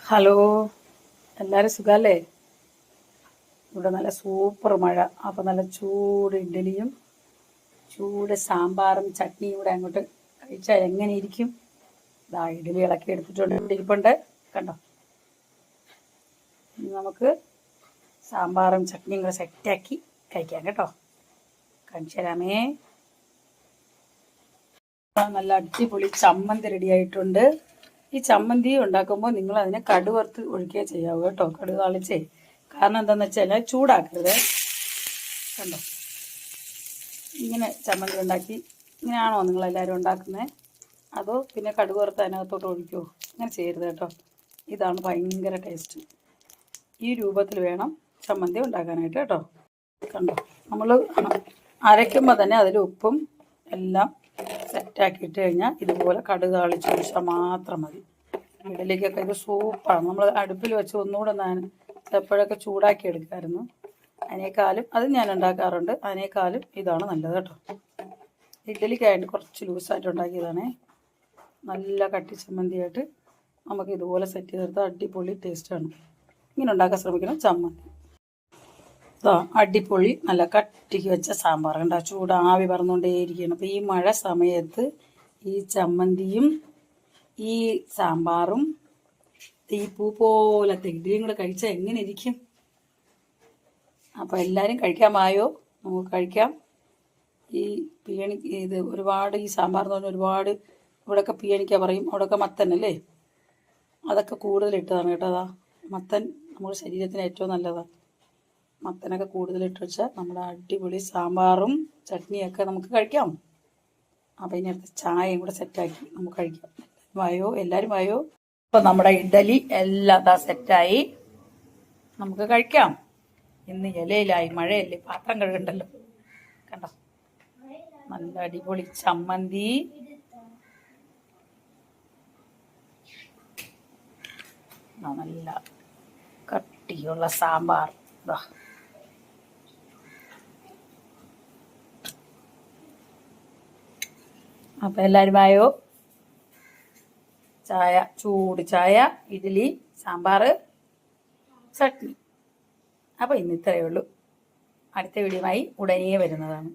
Hello, എല്ലാവരും സുഖമല്ലേ? ഇവിടെ നല്ല സൂപ്പർ മഴ. അപ്പം നല്ല ചൂട് ഇഡ്ഡലിയും ചൂട് സാമ്പാറും ചട്നിയും കൂടെ അങ്ങോട്ട് കഴിച്ചാൽ എങ്ങനെ ഇരിക്കും? ഇതാ ഇഡ്ഡലി ഇളക്കി എടുത്തിട്ടുണ്ട്, ഇരിപ്പുണ്ട്, കണ്ടോ? ഇനി നമുക്ക് സാമ്പാറും ചട്നിയും കൂടെ സെറ്റാക്കി കഴിക്കാം കേട്ടോ. കാണിച്ചു തരാമേ. നല്ല അടിപൊളി ചമ്മന്തി റെഡി ആയിട്ടുണ്ട്. ഈ ചമ്മന്തി ഉണ്ടാക്കുമ്പോൾ നിങ്ങൾ അതിനെ കടുവറുത്ത് ഒഴിക്കുക ചെയ്യാവൂ കേട്ടോ, കടുക് താളിച്ചേ. കാരണം എന്താണെന്ന് വെച്ചാൽ ചൂടാക്കരുത്. കണ്ടോ, ഇങ്ങനെ ചമ്മന്തി ഉണ്ടാക്കി ഇങ്ങനെയാണോ നിങ്ങളെല്ലാവരും ഉണ്ടാക്കുന്നത്? അതോ പിന്നെ കടുക് വറുത്ത് അതിനകത്തോട്ട് ഒഴിക്കുമോ? അങ്ങനെ ചെയ്യരുത് കേട്ടോ. ഇതാണ് ഭയങ്കര ടേസ്റ്റ്. ഈ രൂപത്തിൽ വേണം ചമ്മന്തി ഉണ്ടാക്കാനായിട്ട് കേട്ടോ. കണ്ടോ, നമ്മൾ അരയ്ക്കുമ്പോൾ തന്നെ അതിൽ ഉപ്പും എല്ലാം സെറ്റാക്കിയിട്ട് കഴിഞ്ഞാൽ ഇതുപോലെ കടുക് താളിച്ച് ഒഴിച്ചാൽ മാത്രം മതി. ഇഡലിക്കൊക്കെ ഇത് സൂപ്പറാണ്. നമ്മൾ അടുപ്പിൽ വെച്ച് ഒന്നുകൂടെ ഞാൻ എപ്പോഴൊക്കെ ചൂടാക്കി എടുക്കാമായിരുന്നു. അതിനേക്കാളും അത് ഞാൻ ഉണ്ടാക്കാറുണ്ട്. അതിനേക്കാളും ഇതാണ് നല്ലത് കേട്ടോ. ഇഡലിക്കായിട്ട് കുറച്ച് ലൂസായിട്ട് ഉണ്ടാക്കിയതാണേ. നല്ല കട്ടി ചമ്മന്തിയായിട്ട് നമുക്ക് ഇതുപോലെ സെറ്റ് ചെയ്തെടുത്താൽ അടിപൊളി ടേസ്റ്റാണ്. ഇങ്ങനെ ഉണ്ടാക്കാൻ ശ്രമിക്കണം ചമ്മന്തി. അടിപൊളി നല്ല കട്ടിക്ക് വെച്ച സാമ്പാർ കണ്ട ചൂട് ആവി പറന്നുകൊണ്ടേയിരിക്കുകയാണ്. അപ്പോൾ ഈ മഴ സമയത്ത് ഈ ചമ്മന്തിയും ഈ സാമ്പാറും ഈ പൂ പോലത്തെ ഇഡ്ഡലിയും കൂടെ കഴിച്ചാൽ എങ്ങനെ ഇരിക്കും? അപ്പോൾ എല്ലാവരും കഴിക്കാൻ വായോ, നമുക്ക് കഴിക്കാം. ഈ പിയണി ഇത് ഒരുപാട് ഈ സാമ്പാർ എന്ന് പറഞ്ഞാൽ ഒരുപാട് ഇവിടെയൊക്കെ പിയണിക്ക പറയും, അവിടെയൊക്കെ മത്തനല്ലേ, അതൊക്കെ കൂടുതലിട്ടതാണ് കേട്ടോ. അതാ മത്തൻ നമ്മുടെ ശരീരത്തിന് ഏറ്റവും നല്ലതാണ്. മത്തനൊക്കെ കൂടുതലിട്ട് വെച്ചാൽ നമ്മുടെ അടിപൊളി സാമ്പാറും ചട്നിയൊക്കെ നമുക്ക് കഴിക്കാം. അപ്പം ഇതിനകത്ത് ചായയും കൂടെ സെറ്റാക്കി നമുക്ക് കഴിക്കാം. വായോ, എല്ലാവരും വായോ. അപ്പം നമ്മുടെ ഇഡലി എല്ലാം സെറ്റായി, നമുക്ക് കഴിക്കാം. ഇന്ന് ഇലയിലായി, മഴയല്ലേ, പാത്രം കഴുകണ്ടല്ലോ. കണ്ടോ, നല്ല അടിപൊളി ചമ്മന്തി, നല്ല കട്ടിയുള്ള സാമ്പാർ. ഇതാ അപ്പം എല്ലാവരും ആയോ? ചായ, ചൂട് ചായ, ഇഡ്ഡലി, സാമ്പാർ, ചട്നി. അപ്പോൾ ഇന്ന് ഇത്രയേ ഉള്ളൂ. അടുത്ത വീഡിയോയുമായി ഉടനെ വരുന്നതാണ്.